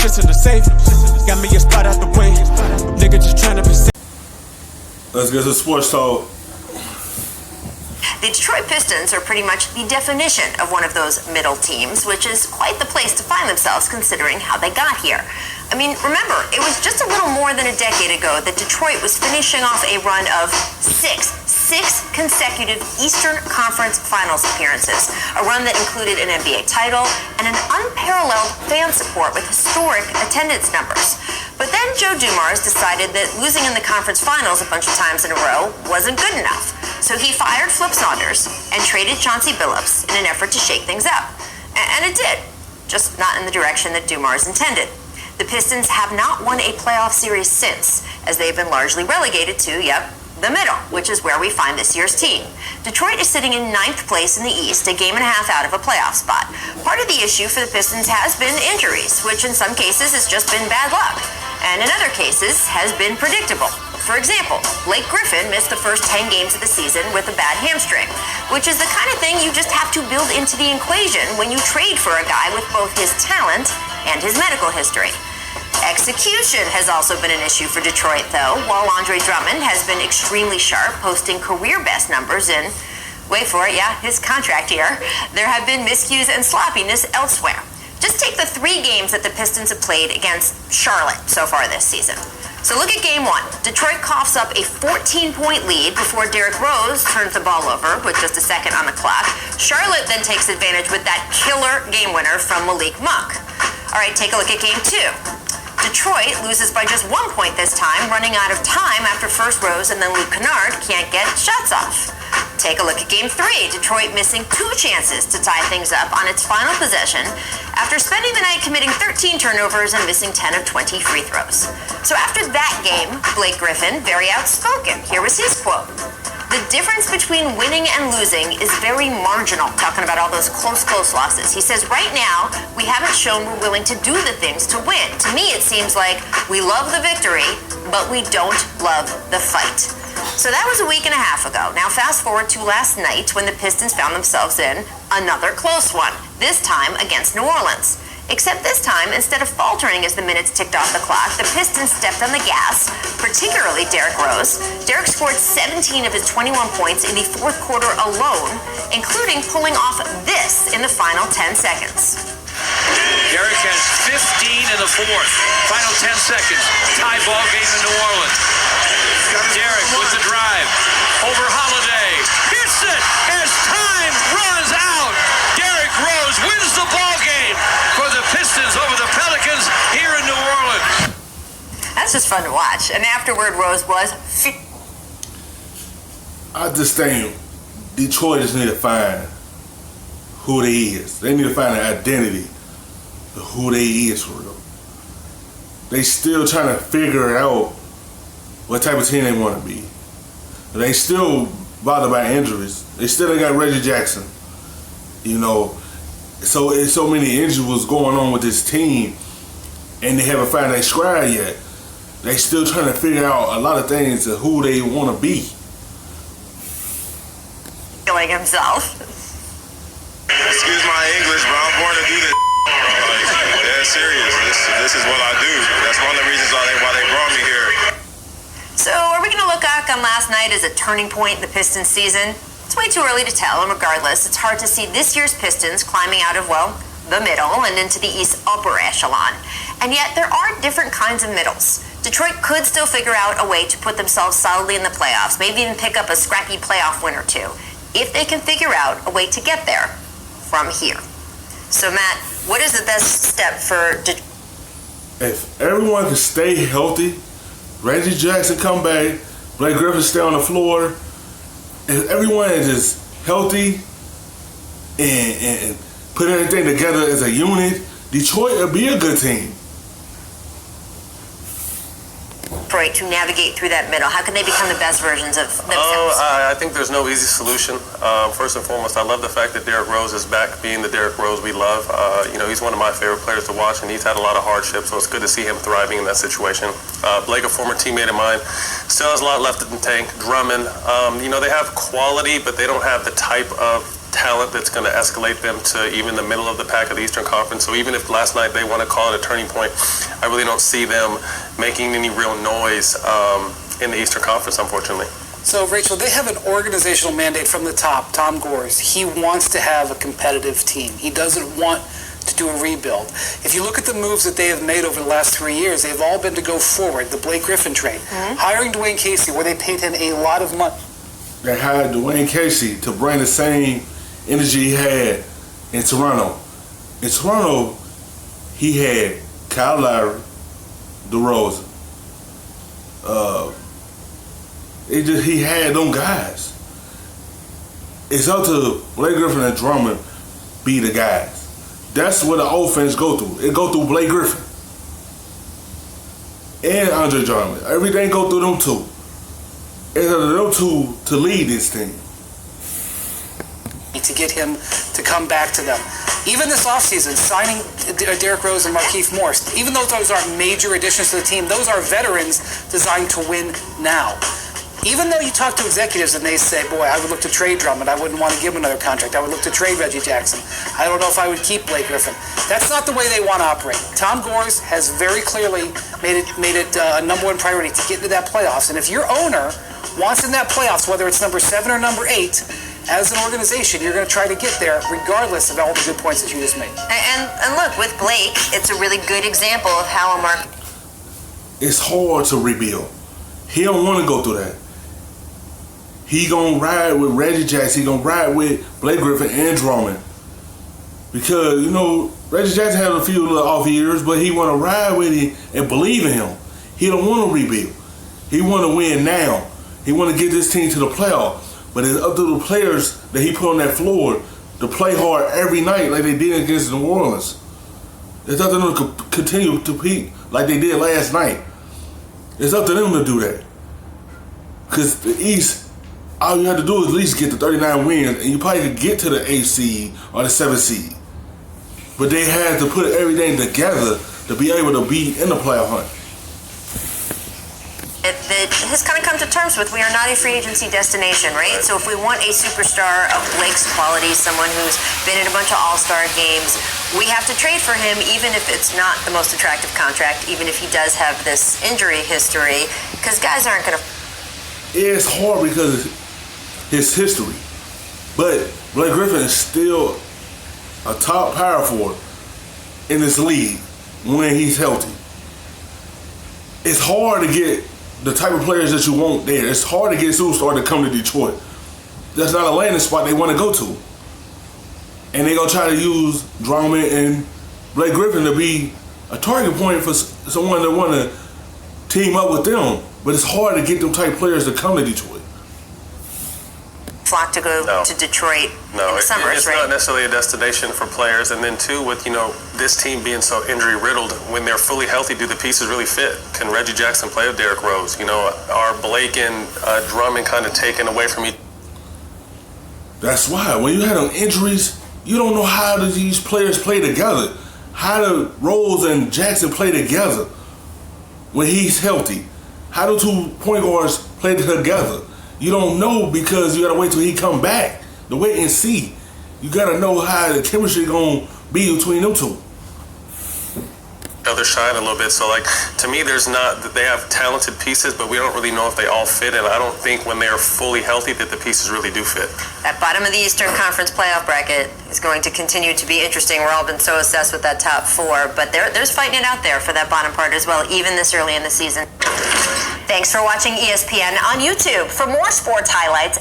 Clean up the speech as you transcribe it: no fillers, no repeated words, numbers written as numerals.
shit's in the safe. Got me a spot out the way. Nigga just tryna be safe. Let's get to sports talk. The Detroit Pistons are pretty much the definition of one of those middle teams, which is quite the place to find themselves considering how they got here. I mean, remember, it was just a little more than a decade ago that Detroit was finishing off a run of six consecutive Eastern Conference Finals appearances, a run that included an NBA title and an unparalleled fan support with historic attendance numbers. But then Joe Dumars decided that losing in the conference finals a bunch of times in a row wasn't good enough. So he fired Flip Saunders and traded Chauncey Billups in an effort to shake things up. And it did, just not in the direction that Dumars intended. The Pistons have not won a playoff series since, as they've been largely relegated to, the middle, which is where we find this year's team. Detroit is sitting in 9th place in the East, a game and a half out of a playoff spot. Part of the issue for the Pistons has been injuries, which in some cases has just been bad luck, and in other cases has been predictable. For example, Blake Griffin missed the first 10 games of the season with a bad hamstring, which is the kind of thing you just have to build into the equation when you trade for a guy with both his talent and his medical history. Execution has also been an issue for Detroit, though, while Andre Drummond has been extremely sharp, posting career-best numbers in, wait for it, his contract year. There have been miscues and sloppiness elsewhere. Just take the 3 games that the Pistons have played against Charlotte so far this season. So look at game 1. Detroit coughs up a 14-point lead before Derrick Rose turns the ball over with just a second on the clock. Charlotte then takes advantage with that killer game winner from Malik Monk. All right, take a look at game 2. Detroit loses by just 1 point this time, running out of time after first Rose and then Luke Kennard can't get shots off. Take a look at game 3. Detroit missing 2 chances to tie things up on its final possession after spending the night committing 13 turnovers and missing 10 of 20 free throws. So after that game, Blake Griffin, very outspoken. Here was his quote. The difference between winning and losing is very marginal, talking about all those close losses. He says, right now, we haven't shown we're willing to do the things to win. To me, it seems like we love the victory, but we don't love the fight. So that was a week and a half ago. Now fast forward to last night when the Pistons found themselves in another close one, this time against New Orleans. Except this time, instead of faltering as the minutes ticked off the clock, the Pistons stepped on the gas, particularly Derrick Rose. Derrick scored 17 of his 21 points in the 4th quarter alone, including pulling off this in the final 10 seconds. Derrick has 15 in the 4th. Final 10 seconds. Tie ball game in New Orleans. Derrick with the drive. Over Holiday. Hits it as time runs out. Derrick Rose wins the ball game for the Pistons over the Pelicans here in New Orleans. That's just fun to watch. And afterward, Rose was... I just think Detroit just need to find who they is. They need to find an identity of who they is for real. They still trying to figure out what type of team they want to be. They still bothered by injuries. They still ain't got Reggie Jackson. You know, so many injuries was going on with this team, and they haven't found their stride yet. They still trying to figure out a lot of things of who they want to be. Killing himself. Excuse my English, but I'm born to do this. Like, dead serious. This is what I do. That's one of the reasons why they brought me here. So are we going to look back on last night as a turning point in the Pistons season? It's way too early to tell, and regardless, it's hard to see this year's Pistons climbing out of, well, the middle and into the East upper echelon. And yet, there are different kinds of middles. Detroit could still figure out a way to put themselves solidly in the playoffs, maybe even pick up a scrappy playoff win or two, if they can figure out a way to get there from here. So, Matt, what is the best step for Detroit? If everyone can stay healthy, Reggie Jackson come back, Blake Griffin stay on the floor, if everyone is just healthy and put everything together as a unit, Detroit will be a good team. Detroit to navigate through that middle? How can they become the best versions of themselves? I think there's no easy solution. First and foremost, I love the fact that Derrick Rose is back, being the Derrick Rose we love. He's one of my favorite players to watch, and he's had a lot of hardship, so it's good to see him thriving in that situation. Blake, a former teammate of mine, still has a lot left in the tank. Drummond, they have quality, but they don't have the type of talent that's going to escalate them to even the middle of the pack of the Eastern Conference. So even if last night they want to call it a turning point, I really don't see them making any real noise in the Eastern Conference, unfortunately. So, Rachel, they have an organizational mandate from the top, Tom Gores. He wants to have a competitive team. He doesn't want to do a rebuild. If you look at the moves that they have made over the last 3 years, they've all been to go forward. The Blake Griffin trade, hiring Dwayne Casey, where they paid him a lot of money. They hired Dwayne Casey to bring the same energy he had in Toronto. In Toronto, he had Kyle Lowry, DeRozan. He had them guys. It's up to Blake Griffin and Drummond be the guys. That's what the offense go through. It go through Blake Griffin and Andre Drummond. Everything go through them two. It's up to them two to lead this team. To get him to come back to them. Even this offseason, signing Derrick Rose and Markieff Morris, even though those aren't major additions to the team, those are veterans designed to win now. Even though you talk to executives and they say, boy, I would look to trade Drummond, I wouldn't want to give him another contract, I would look to trade Reggie Jackson, I don't know if I would keep Blake Griffin. That's not the way they want to operate. Tom Gores has very clearly made it a number one priority to get into that playoffs. And if your owner wants in that playoffs, whether it's number 7 or number 8, as an organization, you're going to try to get there regardless of all the good points that you just made. And look, with Blake, it's a really good example of how a market... It's hard to rebuild. He don't want to go through that. He gonna ride with Reggie Jackson. He gonna ride with Blake Griffin and Drummond. Because, you know, Reggie Jackson had a few little off years, but he want to ride with him and believe in him. He don't want to rebuild. He want to win now. He want to get this team to the playoff. But it's up to the players that he put on that floor to play hard every night like they did against New Orleans. It's up to them to continue to compete like they did last night. It's up to them to do that. Because the East, all you have to do is at least get to 39 wins, and you probably could get to the 8th seed or the 7th seed. But they had to put everything together to be able to be in the playoff hunt. That has kind of come to terms with, we are not a free agency destination, right? So if we want a superstar of Blake's quality, someone who's been in a bunch of all-star games, we have to trade for him, even if it's not the most attractive contract, even if he does have this injury history, because guys aren't going to... It's hard because of his history. But Blake Griffin is still a top power forward in this league when he's healthy. It's hard to get the type of players that you want there. It's hard to get superstar to come to Detroit. That's not a landing spot they want to go to. And they're going to try to use Drummond and Blake Griffin to be a target point for someone that want to team up with them. But it's hard to get them type players to come to Detroit. Flock to go to Detroit in the summers, it's right? not necessarily a destination for players. And then too, with this team being so injury riddled, when they're fully healthy, do the pieces really fit? Can Reggie Jackson play with Derrick Rose? Are Blake and Drummond kind of taken away from each? That's why when you have them injuries, you don't know how do these players play together. How do Rose and Jackson play together when he's healthy? How do 2 point guards play together? You don't know because you gotta wait till he come back. To wait and see. You gotta know how the chemistry gonna be between them two. Other shine a little bit. So to me, they have talented pieces, but we don't really know if they all fit. And I don't think when they're fully healthy that the pieces really do fit. That bottom of the Eastern Conference playoff bracket is going to continue to be interesting. We're all been so obsessed with that top 4, but there's fighting it out there for that bottom part as well, even this early in the season. Thanks for watching ESPN on YouTube. For more sports highlights,